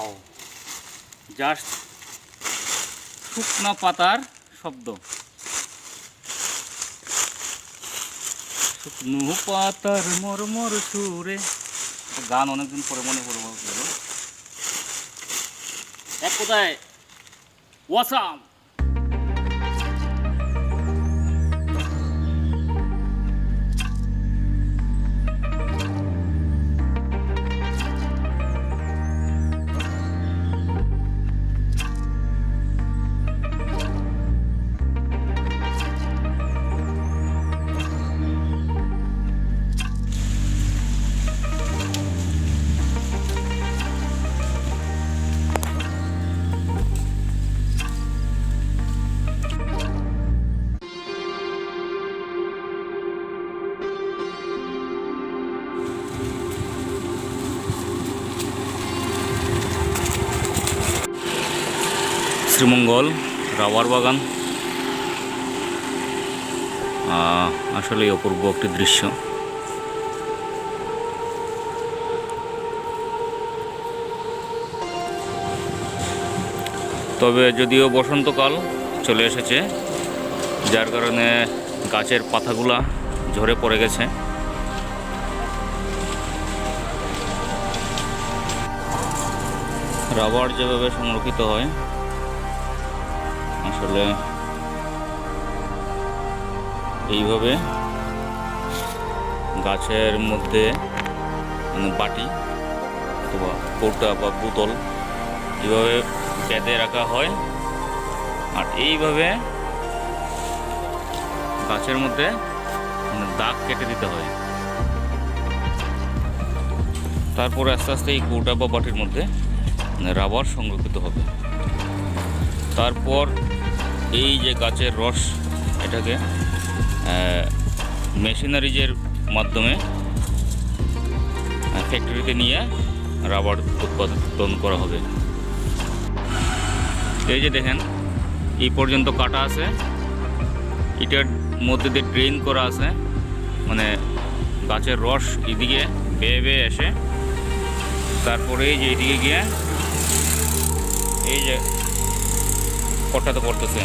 Wow, just শুকনো পাতার শব্দ। শুকনো পাতার মরমর সুরে, গান অনেকদিন পরে মনে পড়ে গেল। এক কোথায় ওয়াসাম। শ্রীমঙ্গল রাবার বাগান, আসলে অপূর্ব একটি দৃশ্য। তবে যদিও বসন্তকাল চলে এসেছে, যার কারণে গাছের পাতাগুলা ঝরে পড়ে গেছে। রাবার যেভাবে সংরক্ষিত হয়, আসলে এইভাবে গাছের মধ্যে বাটি অথবা কৌটা বা বোতল এইভাবে বেঁধে রাখা হয়, আর এইভাবে গাছের মধ্যে দাগ কেটে দিতে হয়। তারপরে আস্তে আস্তে এই কৌটা বা বাটির মধ্যে রাবার সংরক্ষিত হবে। তারপর এই যে গাছের রস, এটাকে মেশিনারিজের মাধ্যমে ফ্যাক্টরিতে নিয়ে রাবার উৎপাদন করা হবে। এই যে দেখেন, এই পর্যন্ত কাটা আছে, এটার মধ্যে দিয়ে ড্রেন করা আছে, মানে গাছের রস এদিকে বেয়ে বেয়ে এসে তারপরে এই যে এদিকে গিয়ে এই যে কটাতে পড়তেছে।